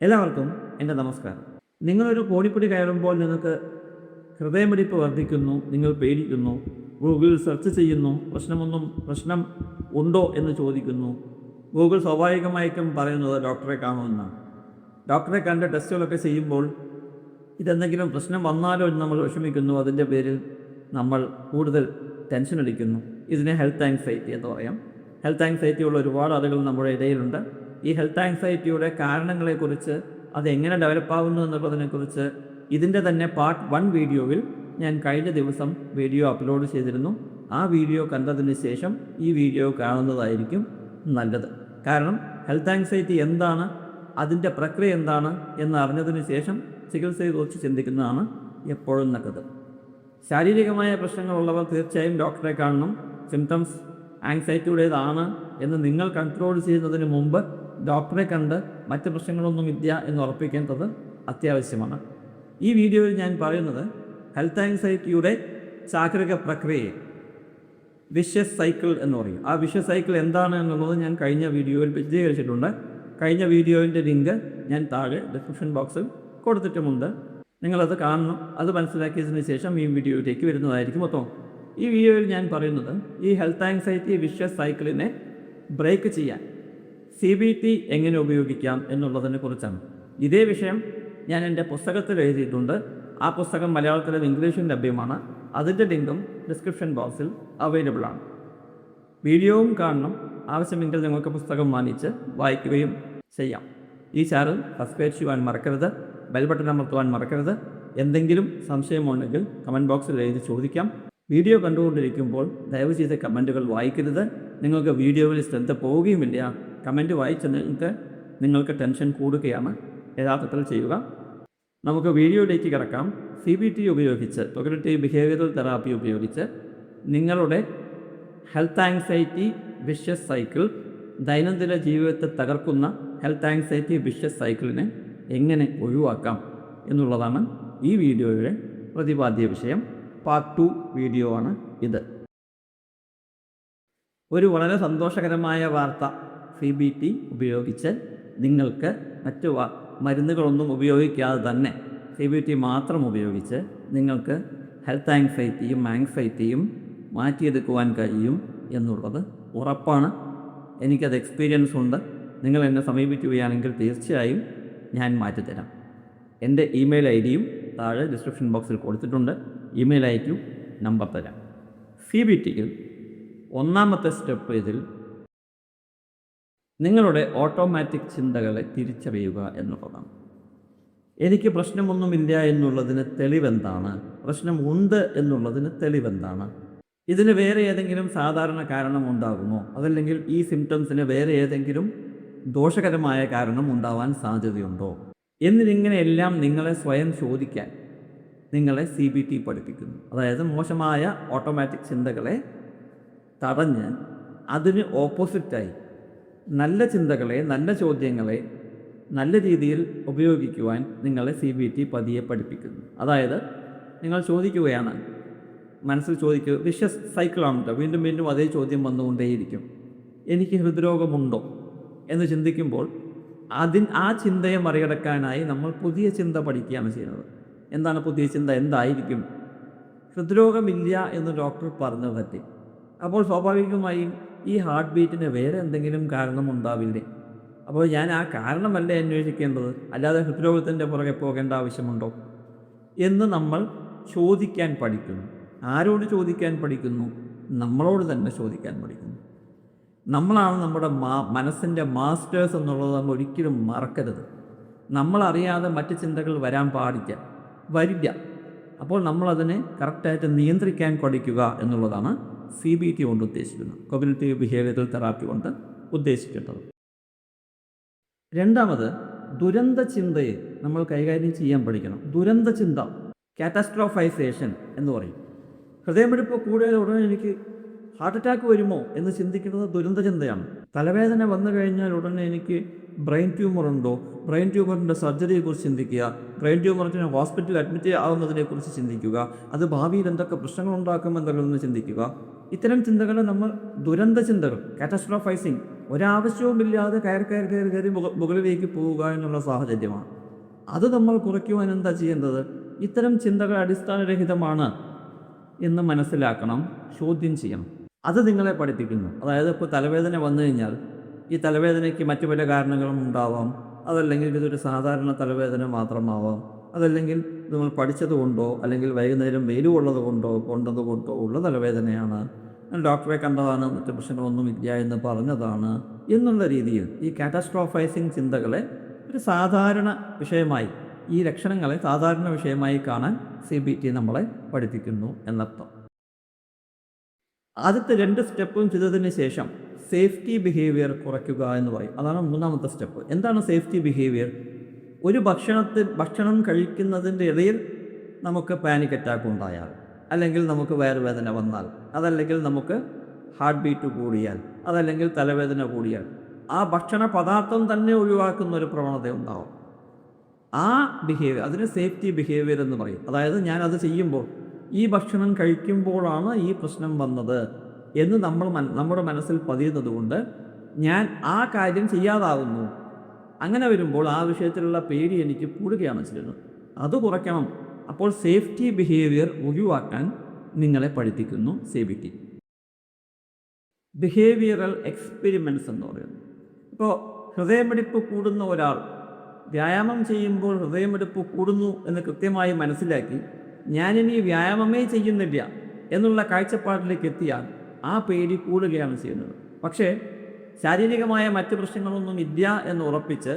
എല്ലാവർക്കും എൻ്റെ നമസ്കാരം. നിങ്ങളൊരു കോണിപ്പടി കയറുമ്പോൾ നിങ്ങൾക്ക് ഹൃദയമിടിപ്പ് വർദ്ധിക്കുന്നു, നിങ്ങൾ പേടിക്കുന്നു, ഗൂഗിൾ സെർച്ച് ചെയ്യുന്നു, പ്രശ്നം ഉണ്ടോ എന്ന് ചോദിക്കുന്നു. ഗൂഗിൾ സ്വാഭാവികമായിട്ടും പറയുന്നത് ഡോക്ടറെ കാണുമെന്നാണ്. ഡോക്ടറെ കണ്ട് ടെസ്റ്റുകളൊക്കെ ചെയ്യുമ്പോൾ ഇതെന്തെങ്കിലും പ്രശ്നം വന്നാലോ എന്ന് നമ്മൾ വിഷമിക്കുന്നു. അതിൻ്റെ പേരിൽ നമ്മൾ കൂടുതൽ ടെൻഷൻ അടിക്കുന്നു. ഇതിനെ ഹെൽത്ത് ആങ്സൈറ്റി എന്ന് പറയാം. ഹെൽത്ത് ആങ്സൈറ്റിയുള്ള ഒരുപാട് ആളുകൾ നമ്മുടെ ഇടയിലുണ്ട്. ഈ ഹെൽത്ത് ആങ്സൈറ്റിയുടെ കാരണങ്ങളെക്കുറിച്ച്, അതെങ്ങനെ ഡെവലപ്പാകുന്നു എന്നുള്ളതിനെക്കുറിച്ച് ഇതിൻ്റെ തന്നെ പാർട്ട് 1 വീഡിയോയിൽ ഞാൻ കഴിഞ്ഞ ദിവസം വീഡിയോ അപ്ലോഡ് ചെയ്തിരുന്നു. ആ വീഡിയോ കണ്ടതിന് ശേഷം ഈ വീഡിയോ കാണുന്നതായിരിക്കും നല്ലത്. കാരണം ഹെൽത്ത് ആങ്സൈറ്റി എന്താണ്, അതിൻ്റെ പ്രക്രിയ എന്താണ് എന്നറിഞ്ഞതിന് ശേഷം ചികിത്സയെക്കുറിച്ച് ചിന്തിക്കുന്നതാണ് എപ്പോഴും നല്ലത്. ശാരീരികമായ പ്രശ്നങ്ങളുള്ളവർ തീർച്ചയായും ഡോക്ടറെ കാണണം. സിംറ്റംസ് ആങ്സൈറ്റിയുടേതാണ് എന്ന് നിങ്ങൾ കൺട്രോൾ ചെയ്യുന്നതിന് മുമ്പ് ഡോക്ടറെ കണ്ട് മറ്റ് പ്രശ്നങ്ങളൊന്നുമില്ല എന്ന് ഉറപ്പിക്കേണ്ടത് അത്യാവശ്യമാണ്. ഈ വീഡിയോയിൽ ഞാൻ പറയുന്നത് ഹെൽത്ത് ആങ്സൈറ്റിയുടെ ചാക്രിക പ്രക്രിയയെ വിഷ്യസ് സൈക്കിൾ എന്ന് പറയും. ആ വിഷ്യസ് സൈക്കിൾ എന്താണ് എന്നുള്ളത് ഞാൻ കഴിഞ്ഞ വീഡിയോയിൽ വിശദീകരിച്ചിട്ടുണ്ട്. കഴിഞ്ഞ വീഡിയോയിൻ്റെ ലിങ്ക് ഞാൻ താഴെ ഡിസ്ക്രിപ്ഷൻ ബോക്സിൽ കൊടുത്തിട്ടുമുണ്ട്. നിങ്ങളത് കാണണം. അത് മനസ്സിലാക്കിയതിന് ശേഷം ഈ വീഡിയോയിലേക്ക് വരുന്നതായിരിക്കും മൊത്തം. ഈ വീഡിയോയിൽ ഞാൻ പറയുന്നത് ഈ ഹെൽത്ത് ആങ്സൈറ്റി വിഷ്യസ് സൈക്കിളിനെ ബ്രേക്ക് ചെയ്യാൻ CBT എങ്ങനെ ഉപയോഗിക്കാം എന്നുള്ളതിനെ കുറിച്ചാണ്. ഇതേ വിഷയം ഞാൻ എൻ്റെ പുസ്തകത്തിൽ എഴുതിയിട്ടുണ്ട്. ആ പുസ്തകം മലയാളത്തിലും ഇംഗ്ലീഷിലും ലഭ്യമാണ്. അതിൻ്റെ ലിങ്കും ഡിസ്ക്രിപ്ഷൻ ബോക്സിൽ അവൈലബിൾ ആണ്. വീഡിയോവും കാണണം. ആവശ്യമെങ്കിൽ നിങ്ങൾക്ക് പുസ്തകം വാങ്ങിച്ച് വായിക്കുകയും ചെയ്യാം. ഈ ചാനൽ സബ്സ്ക്രൈബ് ചെയ്യുവാൻ മറക്കരുത്. ബെൽ ബട്ടൺ അമർത്തുവാൻ മറക്കരുത്. എന്തെങ്കിലും സംശയമുണ്ടെങ്കിൽ കമൻറ്റ് ബോക്സിൽ എഴുതി ചോദിക്കാം. വീഡിയോ കണ്ടുകൊണ്ടിരിക്കുമ്പോൾ ദയവ് ചെയ്ത് കമൻറ്റുകൾ വായിക്കരുത്. നിങ്ങൾക്ക് വീഡിയോയിൽ ശ്രദ്ധ പോവുകയുമില്ല. കമൻറ്റ് വായിച്ച് നിങ്ങൾക്ക് ടെൻഷൻ കൂടുകയാണ് യഥാർത്ഥത്തിൽ ചെയ്യുക. നമുക്ക് വീഡിയോയിലേക്ക് കിടക്കാം. CBT ഉപയോഗിച്ച്, കോഗ്നിറ്റീവ് ബിഹേവിയറൽ തെറാപ്പി ഉപയോഗിച്ച് നിങ്ങളുടെ ഹെൽത്ത് ആങ്സൈറ്റി വിഷ്യസ് സൈക്കിൾ, ദൈനംദിന ജീവിതത്തെ തകർക്കുന്ന ഹെൽത്ത് ആങ്സൈറ്റി വിഷ്യസ് സൈക്കിളിനെ എങ്ങനെ ഒഴിവാക്കാം എന്നുള്ളതാണ് ഈ വീഡിയോയുടെ പ്രതിപാദ്യ വിഷയം. പാർട്ട് 2 വീഡിയോ ആണ് ഇത്. ഒരു വളരെ സന്തോഷകരമായ വാർത്ത. CBT ഉപയോഗിച്ച് നിങ്ങൾക്ക് മറ്റു മരുന്നുകളൊന്നും ഉപയോഗിക്കാതെ തന്നെ CBT മാത്രം ഉപയോഗിച്ച് നിങ്ങൾക്ക് ഹെൽത്ത് ആങ്സൈറ്റിയും മാറ്റിയെടുക്കുവാൻ കഴിയും എന്നുള്ളത് ഉറപ്പാണ്. എനിക്കത് എക്സ്പീരിയൻസ് ഉണ്ട്. നിങ്ങൾ എന്നെ സമീപിക്കുകയാണെങ്കിൽ തീർച്ചയായും ഞാൻ മാറ്റിത്തരാം. എൻ്റെ ഇമെയിൽ ID-യും താഴെ ഡിസ്ക്രിപ്ഷൻ ബോക്സിൽ കൊടുത്തിട്ടുണ്ട്. ഇമെയിൽ അയക്കൂ, നമ്പർ തരാം. CBTയിൽ ഒന്നാമത്തെ സ്റ്റെപ്പ് ഇതിൽ നിങ്ങളുടെ ഓട്ടോമാറ്റിക് ചിന്തകളെ തിരിച്ചറിയുക എന്നുള്ളതാണ്. എനിക്ക് പ്രശ്നമൊന്നുമില്ല എന്നുള്ളതിന് തെളിവെന്താണ്? പ്രശ്നമുണ്ട് എന്നുള്ളതിന് തെളിവെന്താണ്? ഇതിന് വേറെ ഏതെങ്കിലും സാധാരണ കാരണം ഉണ്ടാകുമോ? അതല്ലെങ്കിൽ ഈ സിംറ്റംസിന് വേറെ ഏതെങ്കിലും ദോഷകരമായ കാരണം ഉണ്ടാവാൻ സാധ്യതയുണ്ടോ എന്നിങ്ങനെയെല്ലാം നിങ്ങളെ സ്വയം ചോദിക്കാൻ നിങ്ങളെ CBT പഠിപ്പിക്കുന്നു. അതായത് മോശമായ ഓട്ടോമാറ്റിക് ചിന്തകളെ തടഞ്ഞ് അതിന് ഓപ്പോസിറ്റായി നല്ല ചിന്തകളെ, നല്ല ചോദ്യങ്ങളെ നല്ല രീതിയിൽ ഉപയോഗിക്കുവാൻ നിങ്ങളെ CBT പതിയെ പഠിപ്പിക്കുന്നു. അതായത് നിങ്ങൾ ചോദിക്കുകയാണ്, മനസ്സിൽ ചോദിക്കുക, വിഷ്യസ് സൈക്കിളാണല്ലോ, വീണ്ടും വീണ്ടും അതേ ചോദ്യം വന്നുകൊണ്ടേയിരിക്കും. എനിക്ക് ഹൃദ്രോഗമുണ്ടോ എന്ന് ചിന്തിക്കുമ്പോൾ ആ ചിന്തയെ മറികടക്കാനായി നമ്മൾ പുതിയ ചിന്ത പഠിക്കുകയാണ് ചെയ്യുന്നത്. എന്താണ് പുതിയ ചിന്ത? എന്തായിരിക്കും? ഹൃദ്രോഗമില്ല എന്ന് ഡോക്ടർ പറഞ്ഞു പറ്റി. അപ്പോൾ സ്വാഭാവികമായും ഈ ഹാർട്ട് ബീറ്റിന് വേറെ എന്തെങ്കിലും കാരണമുണ്ടാവില്ലേ? അപ്പോൾ ഞാൻ ആ കാരണമല്ലേ അന്വേഷിക്കേണ്ടത്, അല്ലാതെ ഹൃദ്രോഗത്തിൻ്റെ പുറകെ പോകേണ്ട ആവശ്യമുണ്ടോ എന്ന് നമ്മൾ ചോദിക്കാൻ പഠിക്കുന്നു. ആരോട് ചോദിക്കാൻ പഠിക്കുന്നു? നമ്മളോട് തന്നെ ചോദിക്കാൻ പഠിക്കുന്നു. നമ്മളാണ് നമ്മുടെ മനസ്സിൻ്റെ മാസ്റ്റേഴ്സ് എന്നുള്ളത് നമ്മൾ ഒരിക്കലും മറക്കരുത്. നമ്മളറിയാതെ മറ്റ് ചിന്തകൾ വരില്ല. അപ്പോൾ നമ്മളതിനെ കറക്റ്റായിട്ട് നിയന്ത്രിക്കാൻ പഠിക്കുക എന്നുള്ളതാണ് CBT കൊണ്ട് ഉദ്ദേശിക്കുന്നത്, കോഗ്നിറ്റീവ് ബിഹേവിയറൽ തെറാപ്പി കൊണ്ട് ഉദ്ദേശിക്കുന്നത്. രണ്ടാമത്, ദുരന്ത ചിന്തയെ നമ്മൾ കൈകാര്യം ചെയ്യാൻ പഠിക്കണം. ദുരന്ത ചിന്ത, കാറ്റാസ്ട്രോഫൈസേഷൻ എന്ന് പറയും. ഹൃദയമിടിപ്പ് കൂടുതൽ ഉടനെ എനിക്ക് ഹാർട്ട് അറ്റാക്ക് വരുമോ എന്ന് ചിന്തിക്കുന്നത് ദുരന്ത ചിന്തയാണ്. തലവേദന വന്നു കഴിഞ്ഞാൽ ഉടനെ എനിക്ക് ബ്രെയിൻ ട്യൂമറുണ്ടോ, ബ്രെയിൻ ട്യൂമറിൻ്റെ സർജറിയെക്കുറിച്ച് ചിന്തിക്കുക, ബ്രെയിൻ ട്യൂമറിന് ഹോസ്പിറ്റലിൽ അഡ്മിറ്റ് ആവുന്നതിനെക്കുറിച്ച് ചിന്തിക്കുക, അത് ഭാവിയിൽ എന്തൊക്കെ പ്രശ്നങ്ങളുണ്ടാക്കുമെന്നുള്ളതെന്ന് ചിന്തിക്കുക. ഇത്തരം ചിന്തകൾ നമ്മൾ ദുരന്ത ചിന്തകൾ, കാറ്റസ്ട്രോഫൈസിങ്, ഒരാവശ്യവുമില്ലാതെ കയറി മുകളിലേക്ക് പോവുക എന്നുള്ള സാഹചര്യമാണ്. അത് നമ്മൾ കുറയ്ക്കുവാൻ എന്താ ചെയ്യേണ്ടത്? ഇത്തരം ചിന്തകൾ അടിസ്ഥാനരഹിതമാണ് എന്ന് മനസ്സിലാക്കണം, ചോദ്യം ചെയ്യണം. അത് നിങ്ങളെ പഠിപ്പിക്കുന്നു. അതായത് ഇപ്പോൾ തലവേദന വന്നു കഴിഞ്ഞാൽ ഈ തലവേദനയ്ക്ക് മറ്റു പല കാരണങ്ങളും ഉണ്ടാവാം. അതല്ലെങ്കിൽ ഇതൊരു സാധാരണ തലവേദന മാത്രമാവാം. അതല്ലെങ്കിൽ നിങ്ങൾ പഠിച്ചതുകൊണ്ടോ അല്ലെങ്കിൽ വൈകുന്നേരം വെയിൽ കൊണ്ടതുകൊണ്ടോ ഉള്ള തലവേദനയാണ്, ഡോക്ടറെ കണ്ടതാണ്, മറ്റു പ്രശ്നങ്ങളൊന്നുമില്ല എന്ന് പറഞ്ഞതാണ് എന്നുള്ള രീതിയിൽ ഈ കാറ്റസ്ട്രോഫൈസിങ് ചിന്തകളെ ഒരു സാധാരണ വിഷയമായി, ഈ ലക്ഷണങ്ങളെ സാധാരണ വിഷയമായി കാണാൻ CBT നമ്മളെ പഠിപ്പിക്കുന്നു എന്നർത്ഥം. ആദ്യത്തെ 2 സ്റ്റെപ്പും ചെയ്തതിന് ശേഷം സേഫ്റ്റി ബിഹേവിയർ കുറയ്ക്കുക എന്ന് പറയും. അതാണ് 3ാമത്തെ സ്റ്റെപ്പ്. എന്താണ് സേഫ്റ്റി ബിഹേവിയർ? ഒരു ഭക്ഷണം കഴിക്കുന്നതിൻ്റെ ഇടയിൽ നമുക്ക് പാനിക് അറ്റാക്ക് ഉണ്ടായാൽ, അല്ലെങ്കിൽ നമുക്ക് വയറുവേദന വന്നാൽ, അതല്ലെങ്കിൽ നമുക്ക് ഹാർട്ട് ബീറ്റ് കൂടിയാൽ, അതല്ലെങ്കിൽ തലവേദന കൂടിയാൽ, ആ ഭക്ഷണ പദാർത്ഥം തന്നെ ഒഴിവാക്കുന്ന ഒരു പ്രവണത ഉണ്ടാവും. ആ ബിഹേവിയർ, അതിന് സേഫ്റ്റി ബിഹേവിയർ എന്ന് പറയും. അതായത് ഞാനത് ചെയ്യുമ്പോൾ, ഈ ഭക്ഷണം കഴിക്കുമ്പോഴാണ് ഈ പ്രശ്നം വന്നത് എന്ന് നമ്മുടെ മനസ്സിൽ പതിയുന്നത് കൊണ്ട് ഞാൻ ആ കാര്യം ചെയ്യാതാവുന്നു. അങ്ങനെ വരുമ്പോൾ ആ വിഷയത്തിലുള്ള പേടി എനിക്ക് കൂടുകയാണ് ചെയ്യുന്നത്. അത് കുറയ്ക്കണം. അപ്പോൾ സേഫ്റ്റി ബിഹേവിയർ ഒഴിവാക്കാൻ നിങ്ങളെ പഠിപ്പിക്കുന്നു CBT. ബിഹേവിയറൽ എക്സ്പെരിമെൻറ്റ്സ് എന്ന് പറയുന്നു. ഇപ്പോൾ ഹൃദയമിടിപ്പ് കൂടുന്ന ഒരാൾ വ്യായാമം ചെയ്യുമ്പോൾ ഹൃദയമിടിപ്പ് കൂടുന്നു എന്ന് കൃത്യമായി മനസ്സിലാക്കി ഞാനിനി വ്യായാമമേ ചെയ്യുന്നില്ല എന്നുള്ള കാഴ്ചപ്പാടിലേക്ക് എത്തിയാൽ ആ പേടി കൂടുകയാണ് ചെയ്യുന്നത്. പക്ഷേ ശാരീരികമായ മറ്റ് പ്രശ്നങ്ങളൊന്നും ഇല്ല എന്ന് ഉറപ്പിച്ച്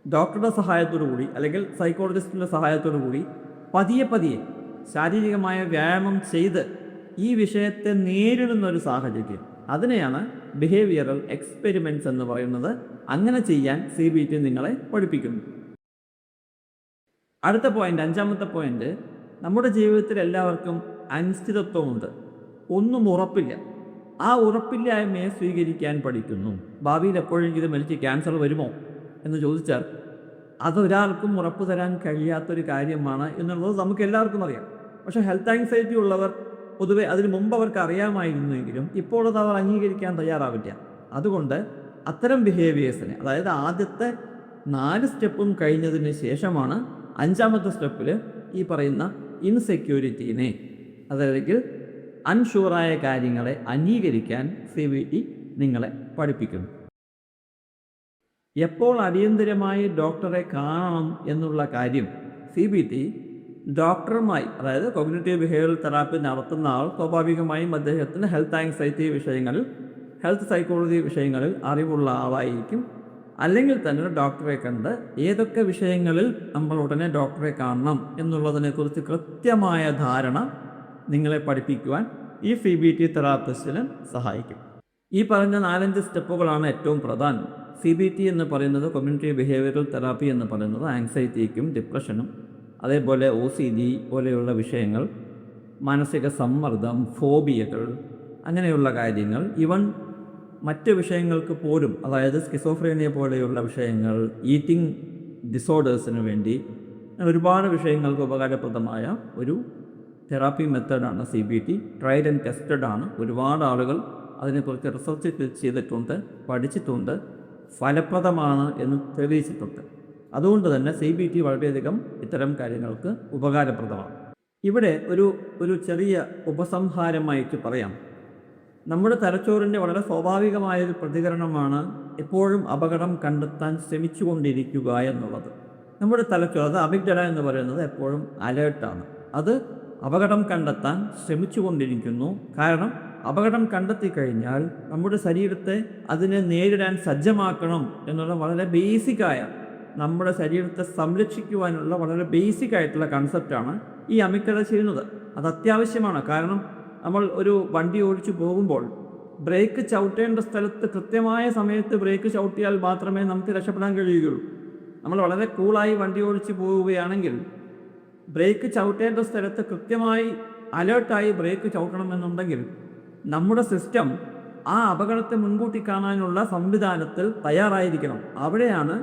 ഡോക്ടറുടെ സഹായത്തോടു കൂടി അല്ലെങ്കിൽ സൈക്കോളജിസ്റ്റിൻ്റെ സഹായത്തോടു കൂടി പതിയെ ശാരീരികമായ വ്യായാമം ചെയ്ത് ഈ വിഷയത്തെ നേരിടുന്ന ഒരു സാഹചര്യം, അതിനെയാണ് ബിഹേവിയറൽ എക്സ്പെരിമെൻറ്റ്സ് എന്ന് പറയുന്നത്. അങ്ങനെ ചെയ്യാൻ CBT നിങ്ങളെ പഠിപ്പിക്കുന്നു. അടുത്ത പോയിന്റ്, 5ാമത്തെ പോയിന്റ്, നമ്മുടെ ജീവിതത്തിൽ എല്ലാവർക്കും അനിശ്ചിതത്വമുണ്ട്. ഒന്നും ഉറപ്പില്ല. ആ ഉറപ്പില്ലായ്മയെ സ്വീകരിക്കാൻ പഠിക്കുന്നു. ഭാവിയിൽ എപ്പോഴെങ്കിലും എനിക്ക് ക്യാൻസർ വരുമോ എന്ന് ചോദിച്ചാൽ അതൊരാൾക്കും ഉറപ്പ് തരാൻ കഴിയാത്തൊരു കാര്യമാണ് എന്നുള്ളത് നമുക്ക് എല്ലാവർക്കും അറിയാം. പക്ഷേ ഹെൽത്ത് ആങ്സൈറ്റി ഉള്ളവർ പൊതുവെ അതിന് മുമ്പ് അവർക്ക് അറിയാമായിരുന്നുവെങ്കിലും ഇപ്പോൾ അത് അവർ അംഗീകരിക്കാൻ തയ്യാറാവില്ല. അതുകൊണ്ട് അത്തരം ബിഹേവിയേഴ്സിനെ, അതായത് ആദ്യത്തെ 4 സ്റ്റെപ്പും കഴിഞ്ഞതിന് ശേഷമാണ് 5ാമത്തെ സ്റ്റെപ്പിൽ ഈ പറയുന്ന ഇൻസെക്യൂരിറ്റീനെ, അതല്ലെങ്കിൽ അൺഷുവറായ കാര്യങ്ങളെ അംഗീകരിക്കാൻ CBT നിങ്ങളെ പഠിപ്പിക്കുന്നു. എപ്പോൾ അടിയന്തരമായി ഡോക്ടറെ കാണണം എന്നുള്ള കാര്യം CBT ഡോക്ടറുമായി, അതായത് കോഗ്നിറ്റീവ് ബിഹേവിയറൽ തെറാപ്പി നടത്തുന്ന ആൾ സ്വാഭാവികമായും അദ്ദേഹത്തിന് ഹെൽത്ത് ആങ്സൈറ്റി വിഷയങ്ങളിൽ, ഹെൽത്ത് സൈക്കോളജി വിഷയങ്ങളിൽ അറിവുള്ള ആളായിരിക്കും. അല്ലെങ്കിൽ തന്നെ ഡോക്ടറെ കണ്ട് ഏതൊക്കെ വിഷയങ്ങളിൽ നമ്മൾ ഉടനെ ഡോക്ടറെ കാണണം എന്നുള്ളതിനെക്കുറിച്ച് കൃത്യമായ ധാരണ നിങ്ങളെ പഠിപ്പിക്കുവാൻ ഈ CBT തെറാപ്പിസ്റ്റിന് സഹായിക്കും. ഈ പറഞ്ഞ 4-5 സ്റ്റെപ്പുകളാണ് ഏറ്റവും പ്രധാനം. CBT എന്ന് പറയുന്നത്, കോഗ്നിറ്റീവ് ബിഹേവിയറൽ തെറാപ്പി എന്ന് പറയുന്നത് ആങ്സൈറ്റിക്കും ഡിപ്രഷനും, അതേപോലെ OCD പോലെയുള്ള വിഷയങ്ങൾ, മാനസിക സമ്മർദ്ദം, ഫോബിയകൾ, അങ്ങനെയുള്ള കാര്യങ്ങൾ, ഈവൻ മറ്റ് വിഷയങ്ങൾക്ക് പോലും, അതായത് സ്കിസോഫ്രീനിയ പോലെയുള്ള വിഷയങ്ങൾ, ഈറ്റിംഗ് ഡിസോർഡേഴ്സിന് വേണ്ടി ഒരുപാട് വിഷയങ്ങൾക്ക് ഉപകാരപ്രദമായ ഒരു തെറാപ്പി മെത്തേഡാണ് CBT. ട്രൈഡ് ആൻഡ് ടെസ്റ്റഡ് ആണ്. ഒരുപാട് ആളുകൾ അതിനെക്കുറിച്ച് റിസർച്ച് ചെയ്തിട്ടുണ്ട്, പഠിച്ചിട്ടുണ്ട്, ഫലപ്രദമാണ് എന്ന് തെളിയിച്ചിട്ടുണ്ട്. അതുകൊണ്ട് തന്നെ CBT വളരെയധികം ഇത്തരം കാര്യങ്ങൾക്ക് ഉപകാരപ്രദമാണ്. ഇവിടെ ഒരു ചെറിയ ഉപസംഹാരമായിട്ട് പറയാം. നമ്മുടെ തലച്ചോറിൻ്റെ വളരെ സ്വാഭാവികമായൊരു പ്രതികരണമാണ് എപ്പോഴും അപകടം കണ്ടെത്താൻ ശ്രമിച്ചുകൊണ്ടിരിക്കുക എന്നുള്ളത്. നമ്മുടെ തലച്ചോർ, അത് അമിഗ്ഡല എന്ന് പറയുന്നത്, എപ്പോഴും അലേർട്ടാണ്. അത് അപകടം കണ്ടെത്താൻ ശ്രമിച്ചുകൊണ്ടിരിക്കുന്നു. കാരണം അപകടം കണ്ടെത്തി കഴിഞ്ഞാൽ നമ്മുടെ ശരീരത്തെ അതിനെ നേരിടാൻ സജ്ജമാക്കണം എന്നുള്ള വളരെ ബേസിക്കായ, നമ്മുടെ ശരീരത്തെ സംരക്ഷിക്കുവാനുള്ള വളരെ ബേസിക്കായിട്ടുള്ള കൺസെപ്റ്റാണ് ഈ അമിഗ്ഡല ചെയ്യുന്നത്. അത് അത്യാവശ്യമാണ്. കാരണം നമ്മൾ ഒരു വണ്ടി ഓടിച്ചു പോകുമ്പോൾ ബ്രേക്ക് ചവിട്ടേണ്ട സ്ഥലത്ത് കൃത്യമായ സമയത്ത് ബ്രേക്ക് ചവിട്ടിയാൽ മാത്രമേ നമുക്ക് രക്ഷപ്പെടാൻ കഴിയുകയുള്ളൂ. നമ്മൾ വളരെ കൂളായി വണ്ടി ഓടിച്ചു പോവുകയാണെങ്കിൽ ബ്രേക്ക് ചവിട്ടേണ്ട സ്ഥലത്ത് കൃത്യമായി അലേർട്ടായി ബ്രേക്ക് ചവിട്ടണമെന്നുണ്ടെങ്കിൽ നമ്മുടെ സിസ്റ്റം ആ അപകടത്തെ മുൻകൂട്ടി കാണാനുള്ള സംവിധാനത്തിൽ തയ്യാറായിരിക്കണം. അവിടെയാണ്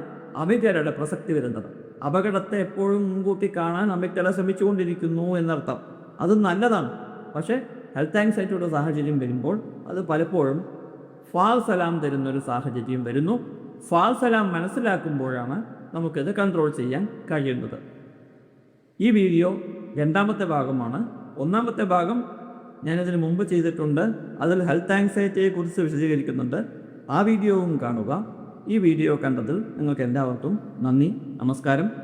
അമിഗ്ഡലയുടെ പ്രസക്തി വരുന്നത്. അപകടത്തെ എപ്പോഴും മുൻകൂട്ടി കാണാൻ അമിഗ്ഡല ശ്രമിച്ചുകൊണ്ടിരിക്കുന്നു എന്നർത്ഥം. അത് നല്ലതാണ്. പക്ഷേ ഹെൽത്ത് ആങ്സൈറ്റിയുടെ സാഹചര്യം വരുമ്പോൾ അത് പലപ്പോഴും ഫാൾസ് അലാം തരുന്നൊരു സാഹചര്യം വരുന്നു. ഫാൾസ് അലാം മനസ്സിലാക്കുമ്പോഴാണ് നമുക്കിത് കൺട്രോൾ ചെയ്യാൻ കഴിയുന്നത്. ഈ വീഡിയോ രണ്ടാമത്തെ ഭാഗമാണ്. ഒന്നാമത്തെ ഭാഗം ഞാനിതിന് മുമ്പ് ചെയ്തിട്ടുണ്ട്. അതിൽ ഹെൽത്ത് ആങ്സൈറ്റിയെക്കുറിച്ച് വിശദീകരിക്കുന്നുണ്ട്. ആ വീഡിയോവും കാണുക. ഈ വീഡിയോ കണ്ടതിൽ നിങ്ങൾക്ക് എല്ലാവർക്കും നന്ദി. നമസ്കാരം.